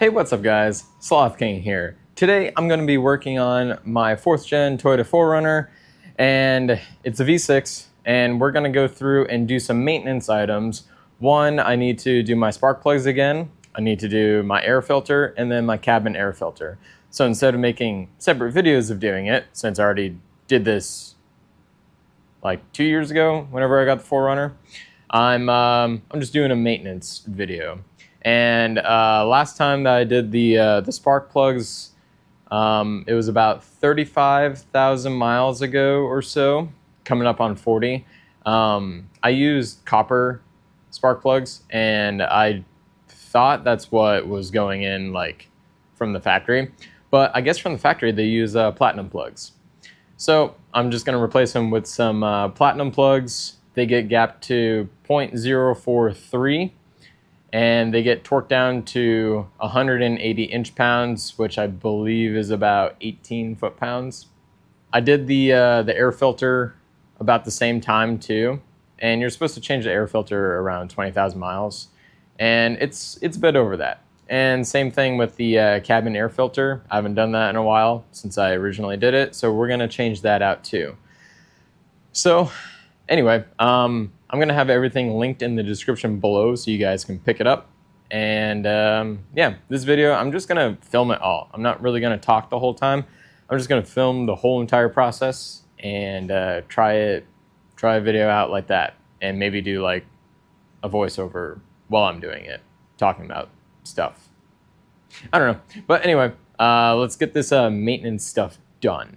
Hey, what's up guys? Sloth King here. Today I'm going to be working on my 4th gen Toyota 4Runner, and it's a V6, and we're going to go through and do some maintenance items. One, I need to do my spark plugs again, I need to do my air filter, and then my cabin air filter. So instead of making separate videos of doing it, since I already did this like 2 years ago whenever I got the 4Runner, I'm just doing a maintenance video. And last time that I did the spark plugs, it was about 35,000 miles ago or so, coming up on 40. I used copper spark plugs, and I thought that's what was going in like from the factory. But I guess from the factory they use platinum plugs. So I'm just going to replace them with some platinum plugs. They get gapped to 0.043, and they get torqued down to 180 inch-pounds, which I believe is about 18 foot-pounds. I did the air filter about the same time too, and you're supposed to change the air filter around 20,000 miles, and it's a bit over that. And same thing with the cabin air filter. I haven't done that in a while since I originally did it, so we're gonna change that out too. So anyway, I'm gonna have everything linked in the description below so you guys can pick it up. And yeah, this video, I'm just gonna film it all. I'm not really gonna talk the whole time. I'm just gonna film the whole entire process and try a video out like that, and maybe do like a voiceover while I'm doing it, talking about stuff. I don't know, but anyway, let's get this maintenance stuff done.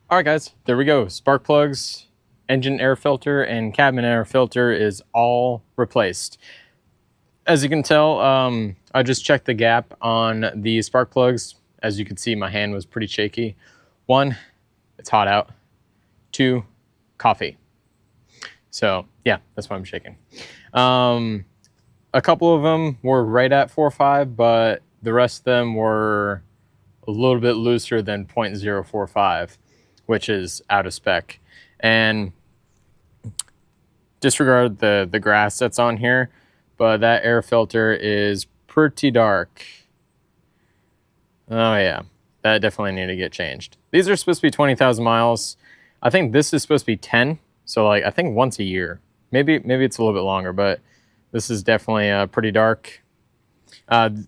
All right, guys, there we go. Spark plugs, engine air filter, and cabin air filter is all replaced. As you can tell, I just checked the gap on the spark plugs. As you can see, my hand was pretty shaky. 1, it's hot out. 2, coffee. So yeah, that's why I'm shaking. A couple of them were right at 4.5, but the rest of them were a little bit looser than 0.045, which is out of spec. And disregard the grass that's on here, but that air filter is pretty dark. Oh yeah, that definitely need to get changed. These are supposed to be 20,000 miles. I think this is supposed to be 10. So like, I think once a year. Maybe it's a little bit longer, but this is definitely pretty dark.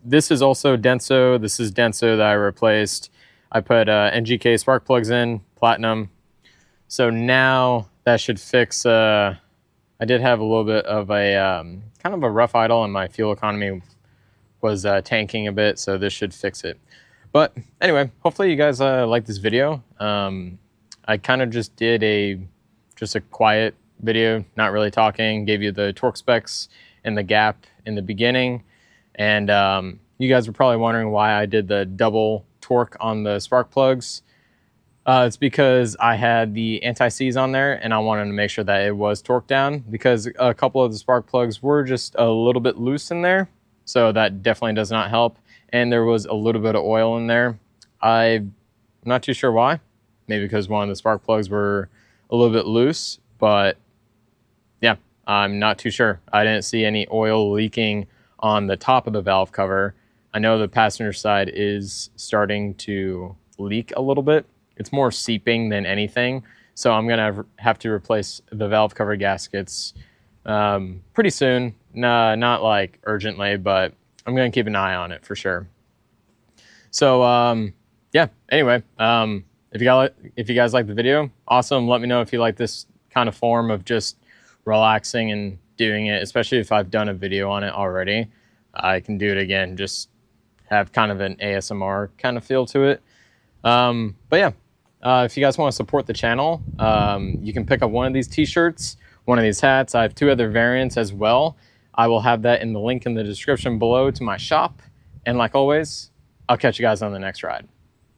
This is also Denso. This is Denso that I replaced. I put NGK spark plugs in, platinum. So now that should fix, I did have a little bit of a kind of a rough idle, and my fuel economy was tanking a bit, so this should fix it. But anyway, hopefully you guys like this video. I kind of just did just a quiet video, not really talking, gave you the torque specs and the gap in the beginning. And you guys were probably wondering why I did the double torque on the spark plugs. It's because I had the anti-seize on there, and I wanted to make sure that it was torqued down, because a couple of the spark plugs were just a little bit loose in there. So that definitely does not help. And there was a little bit of oil in there. I'm not too sure why. Maybe because one of the spark plugs were a little bit loose, but yeah, I'm not too sure. I didn't see any oil leaking on the top of the valve cover. I know the passenger side is starting to leak a little bit. It's more seeping than anything. So I'm gonna have to replace the valve cover gaskets pretty soon. Nah, not like urgently, but I'm gonna keep an eye on it for sure. So yeah, anyway, if you guys like the video, awesome. Let me know if you like this kind of form of just relaxing and doing it, especially if I've done a video on it already. I can do it again, just have kind of an ASMR kind of feel to it. But yeah, if you guys want to support the channel, you can pick up one of these t-shirts, one of these hats. I have 2 other variants as well. I will have that in the link in the description below to my shop. And like always, I'll catch you guys on the next ride.